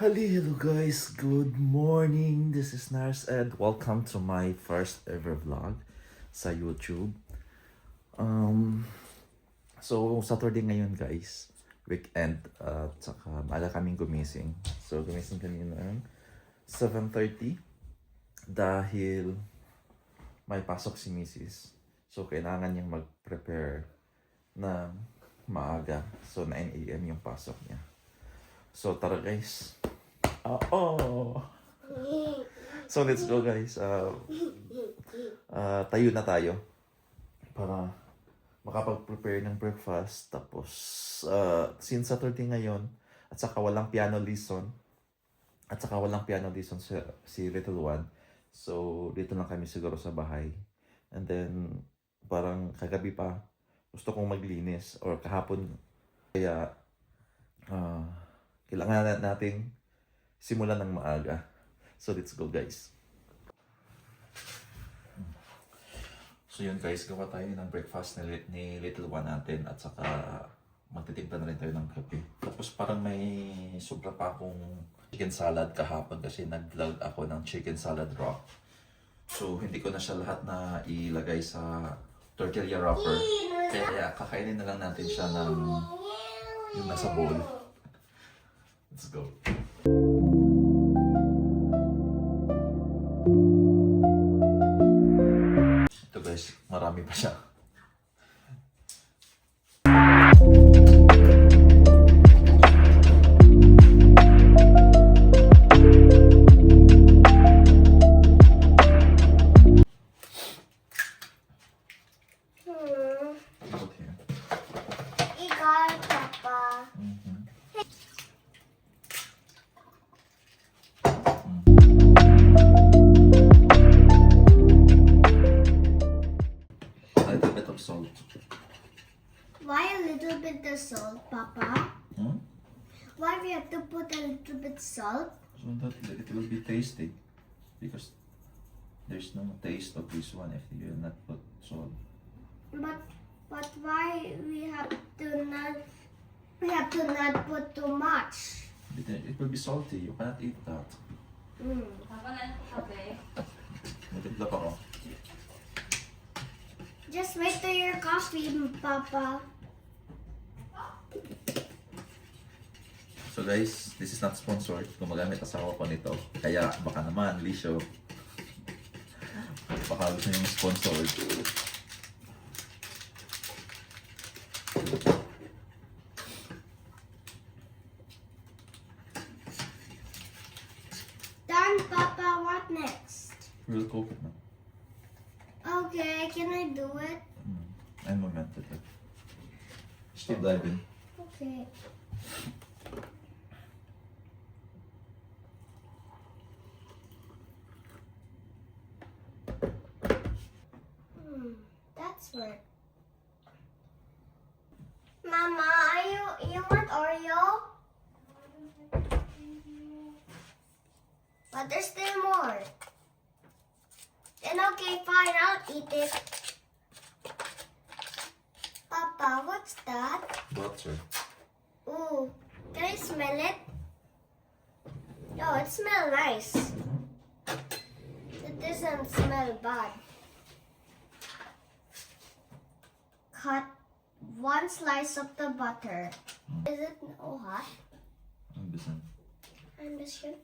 Hello guys, good morning. This is Nars and welcome to my first ever vlog sa YouTube. So Saturday ngayon guys, weekend at saka maaga kaming gumising. So gumising kami ng 7:30 dahil may pasok si Mrs. So kailangan niyang mag-prepare ng maaga. So 9 AM yung pasok niya. So tara guys. So let's go guys. Tayo na tayo para makapag-prepare ng breakfast. Tapos since Saturday ngayon at saka walang piano lesson si Little One. So dito lang kami siguro sa bahay. And then parang kagabi pa gusto kong maglinis or kahapon kaya kailangan nating simulan ng maaga. So let's go guys. So yun guys, gawa tayo ng breakfast ni Little One natin at saka magtitimpla na rin tayo ng kape. Tapos parang may sobra pa akong chicken salad kahapon kasi nag-vlog ako ng chicken salad raw. So hindi ko na siya lahat na ilagay sa tortilla wrapper. Kaya kakainin na lang natin siya ng yung nasa bowl. Let's go. Ito guys, marami pa siya. Put here. Ikaw, Papa. A little bit of salt. Why a little bit of salt, Papa? Hmm? Why we have to put a little bit salt? So that it will be tasty. Because there's no taste of this one if you will not put salt. But why we have to not put too much? It will be salty. You cannot eat that. Natimpla pa ko. Just wait till your coffee, Papa. So guys, this is not sponsored. Gumagamit asawa ko nito. Kaya baka naman, Lisho. Baka gusto nyo sponsored. Done, Papa. What next? We'll cook it now. Okay, can I do it? I'm momented. Stop diving. Okay. That's work. Mama, you want Oreo? But there's still more. Then okay, fine, I'll eat it. Papa, what's that? Butter. Ooh, can I smell it? Oh, it smells nice. It doesn't smell bad. Cut one slice of the butter. Is it hot? Ang bisan. I'm just sure.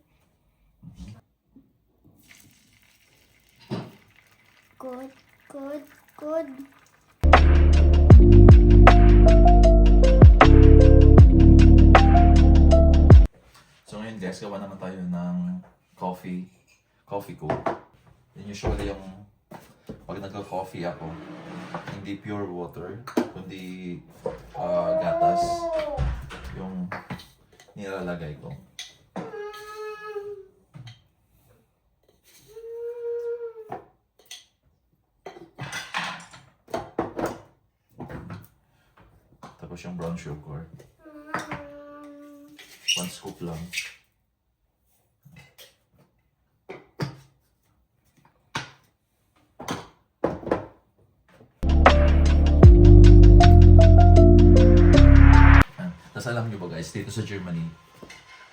Good, good, good. So ngayon guys, gawa naman tayo ng coffee ko. Then usually yung pag nagka-coffee ako, hindi pure water, kundi gatas yung nilalagay ko. Tapos yung brown sugar, 1 scoop lang. Tapos alam nyo ba guys, dito sa Germany,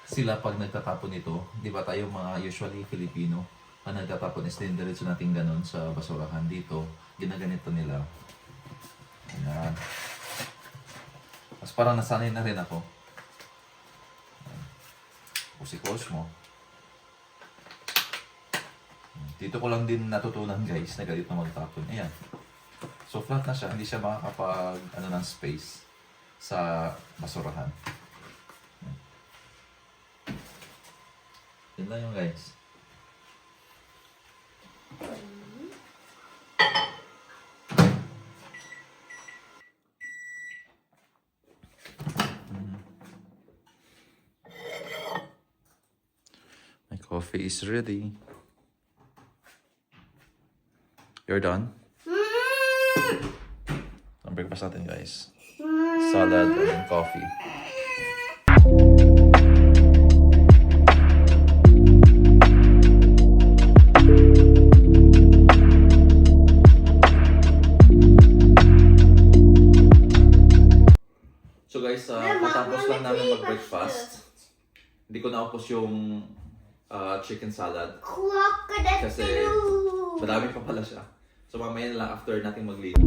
sila pag nagtatapon nito, di ba tayo mga usually Filipino, ang nagtatapon is diretso natin ganun sa basurahan. Dito, ginaganito nila. Ayan. Mas parang nasanay na rin ako. O si Cosmo. Dito ko lang din natutunan guys na ganito magtapon. Ayan. So flat na siya, hindi siya makakapag ng space sa basurahan. Yan lang yung guys. My coffee is ready. You're done? Ang breakfast natin guys. Salad and coffee. So guys, matapos lang namin mag-breakfast. Hindi ko naupos yung chicken salad. Kasi madami pa pala siya. So mamaya na lang after natin mag-leave.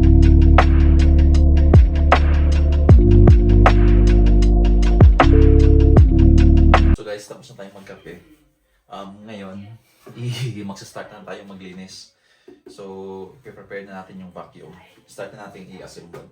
So guys, tapos na tayong magkape. Ngayon, magsa-start na tayo maglinis. So, i-prepare na natin yung vacuum. Start na natin i-assemble.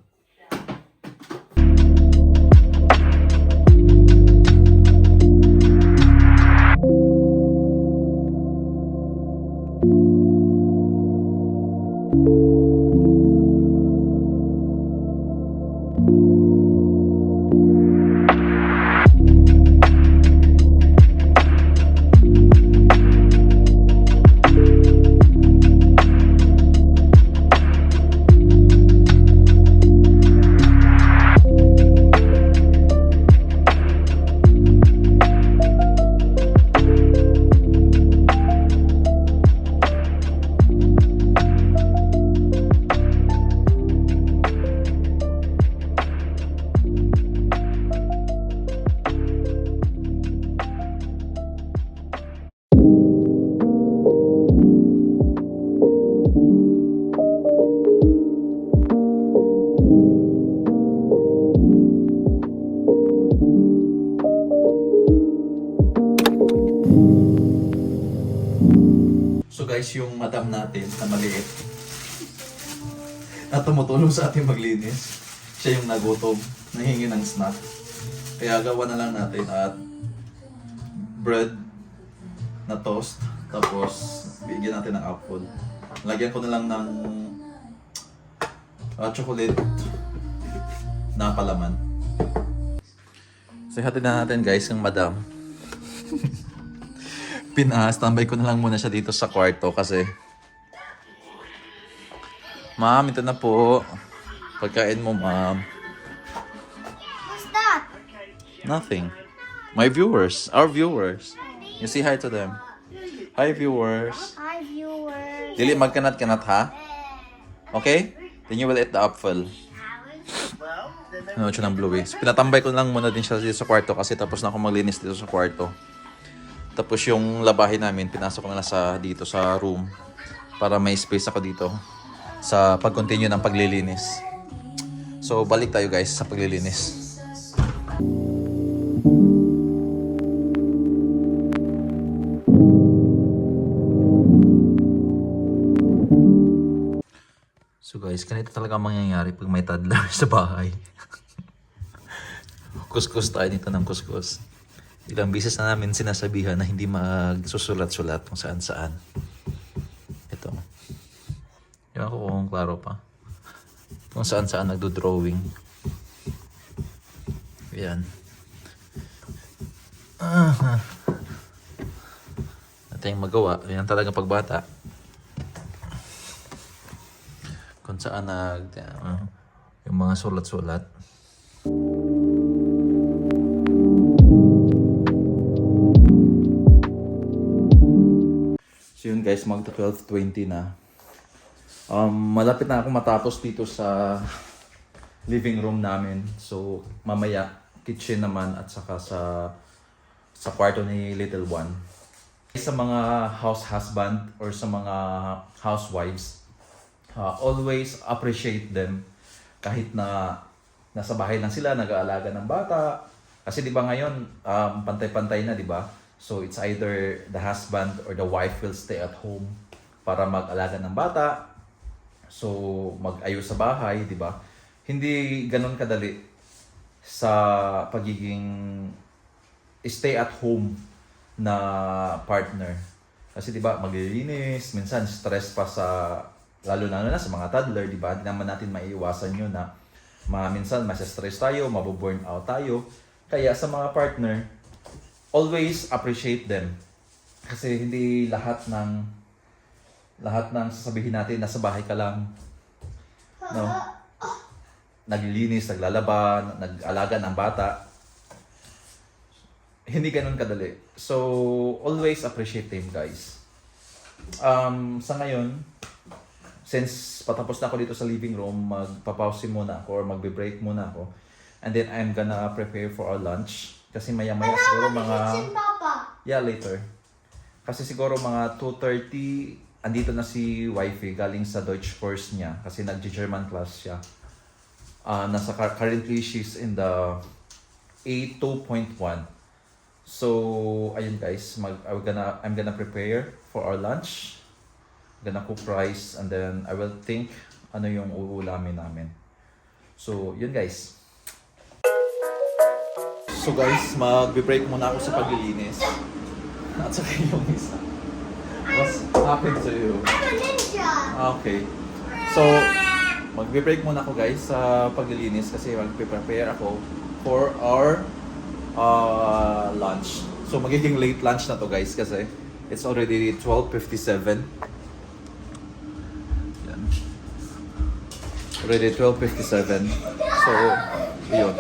So guys, yung madam natin na maliit na tumutulong sa ating maglinis, siya yung nagutom, nahingi ng snack. Kaya gawa na lang natin at bread na toast, tapos bigyan natin ng apple. Lagyan ko na lang ng chocolate na palaman. So hatid na natin guys yung madam. Standby ko na lang muna siya dito sa kwarto kasi Ma'am, ito na po. Pagkain mo, ma'am. What's that? Nothing. My viewers, our viewers. You say hi to them. Hi, viewers. Hi, viewers. Dili magkanat-kanat ha? Okay? Then you will eat the apple. Ano siya ng Bluey. So, pinatambay ko lang muna din siya dito sa kwarto kasi tapos na ako maglinis dito sa kwarto. Tapos yung labahin namin, pinasok ko na lang dito sa room para may space ako dito sa pag-continue ng paglilinis. So, balik tayo guys sa paglilinis. So guys, ganito talaga mangyayari pag may toddler sa bahay. Kuskus tayo nito ng kuskus. Ilang beses na namin sinasabihan na hindi magsusulat-sulat kung saan-saan. Ito. Ewan ko kung klaro pa. Kung saan-saan nagdo-drawing. Ayan. Ito yung magawa. Ayan talaga pagbata. Kung saan yung mga sulat-sulat. So yun guys, magta 12:20 na. Malapit na ako matapos dito sa living room namin. So mamaya kitchen naman at saka sa sa kwarto ni Little One. Sa mga house husband or sa mga housewives, always appreciate them kahit na nasa bahay lang sila, nag-aalaga ng bata. Kasi di ba ngayon, pantay-pantay na, di ba? So it's either the husband or the wife will stay at home para mag-alaga ng bata. So mag-ayos sa bahay, di ba? Hindi ganun kadali sa pagiging stay at home na partner. Kasi 'di ba, maglilinis, minsan stress pa sa lalo na sa mga toddler, 'di ba? Hindi naman natin maiiwasan 'yun na minsan stress tayo, mabo-burn out tayo. Kaya sa mga partner, always appreciate them. Kasi hindi lahat ng sasabihin natin nasa bahay ka lang. No? Naglilinis, naglalaba, nag-alaga ng bata. Hindi ganun kadali. So, always appreciate them, guys. Sa ngayon, since patapos na ako dito sa living room, magpapause muna ako or magbe-break muna ako. And then, I'm gonna prepare for our lunch. Kasi maya-maya siguro mga... Kitchen, Papa. Yeah, later. Kasi siguro mga 2:30, andito na si wifey galing sa Deutsch course niya. Kasi nag-German class siya. Currently, she's in the A2.1. So, ayun guys, I'm gonna prepare for our lunch. Gonna cook rice and then I will think ano yung uulamin namin. So, yun guys. So guys, magbe-break muna ako sa paglilinis. At saka yung isa. What's happened to you? I'm a ninja. Okay. So, magbe-break muna ako guys sa paglilinis kasi magpe-prepare ako for our lunch. So magiging late lunch na to guys kasi it's already 12:57. Yan. Already 12:57. So, yun.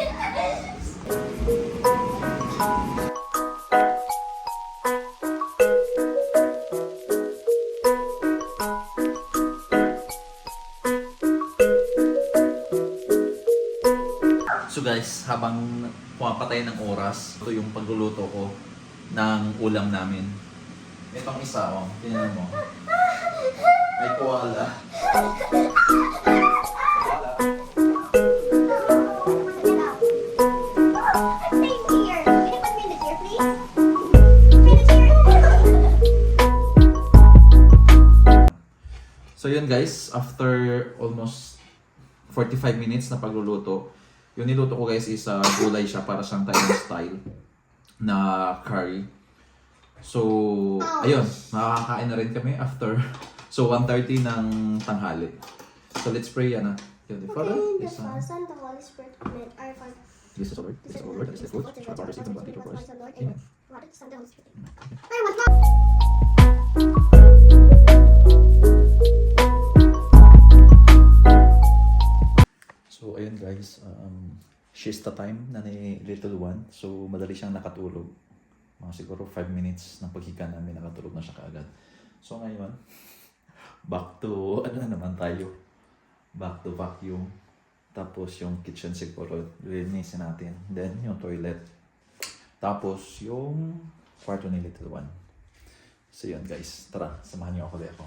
So guys, habang pumapatay ng oras, ito yung pagluluto ko ng ulam namin. Itong isa, oh, tingnan mo. May koala. Same here. Can you put me in the chair, please? Put me in the chair. So yun guys, after almost 45 minutes na pagluluto, yung niluto ko guys is gulay siya para siyang Thailand style na curry. So, ayun, makakain na rin kami after. So, 1:30 ng tanghali. So, let's pray yan. Yun, Father, Okay, the yes, Father, Son, the Holy Spirit, amen. Our Father, this is our word, this is our word, this is good. Our Father, Son, Holy Spirit, amen. Father, Son, the Holy Spirit. I want more. So, ayun guys, siesta time na ni Little One. So, madali siyang nakatulog. Mga siguro 5 minutes ng paghiga namin, nakatulog na siya kaagad. So, ngayon, back to, ano na naman tayo? Back to vacuum. Tapos, yung kitchen siguro, linisin natin. Then, yung toilet. Tapos, yung kwarto ni Little One. So, yun guys. Tara, samahan niyo ako dito.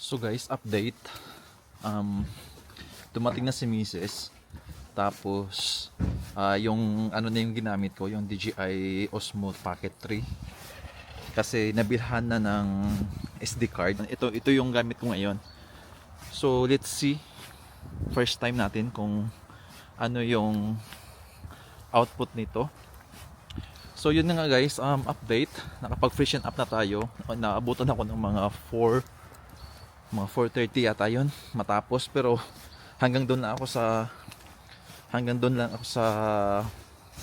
So guys, update. Dumating na si Mrs. Tapos yung ano na yung ginamit ko, yung DJI Osmo Pocket 3. Kasi nabilhan na ng SD card. Ito yung gamit ko ngayon. So let's see. First time natin kung ano yung output nito. So yun na nga guys, update. Nakapag-freshen up na tayo. Naabutan ako ng mga 4:30 yata yun matapos, pero hanggang doon lang ako sa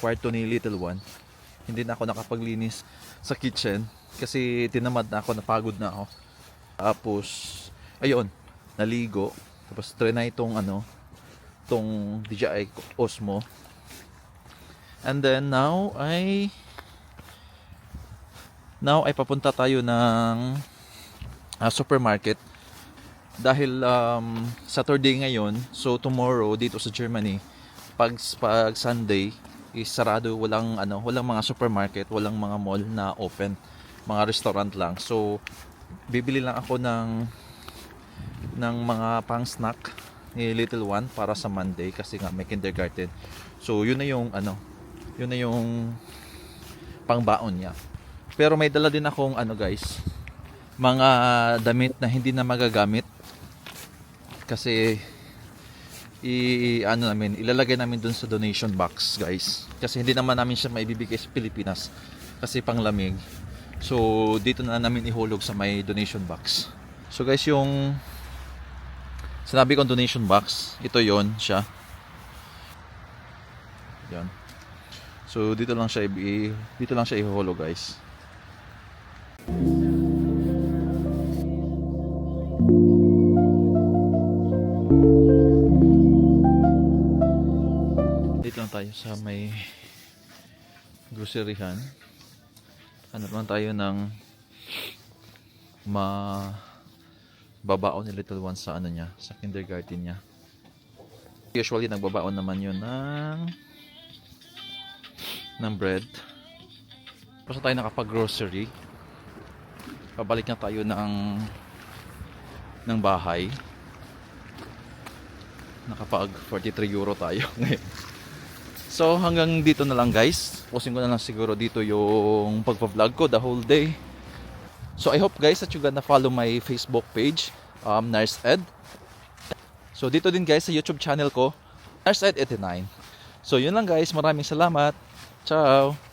kwarto ni Little One. Hindi na ako nakapaglinis sa kitchen kasi tinamad na ako, napagod na ako. Tapos ayun, naligo, tapos try na itong DJI Osmo. And then now ay papunta tayo ng supermarket dahil Saturday ngayon. So tomorrow dito sa Germany, pag Sunday is sarado, walang mga supermarket, walang mga mall na open, mga restaurant lang. So bibili lang ako ng mga pang snack ni little one para sa Monday kasi nga may kindergarten. So yun na yung pangbaon niya. Pero may dala din akong guys, mga damit na hindi na magagamit kasi ilalagay namin dun sa donation box, guys. Kasi hindi naman namin siya maibibigay sa Pilipinas kasi panglamig. So dito na namin ihulog sa may donation box. So guys, yung sinabi kong donation box, ito yon siya. Yan. So dito lang siya ihulog, guys. Dito lang tayo sa may groceryhan. Ano naman tayo ng babaon ni little one sa sa kindergarten niya. Usually nagbabaon naman yun ng bread. Basta tayo nakapag-grocery. Pabalik na tayo ng bahay. Nakapag 43 euro tayo ngayon. So hanggang dito na lang, guys. Pusin ko na lang siguro dito yung pagpa-vlog ko the whole day. So I hope, guys, that you gonna follow my Facebook page, Nurse Ed. So dito din, guys, sa YouTube channel ko, Nurse Ed 89. So yun lang, guys. Maraming salamat. Ciao.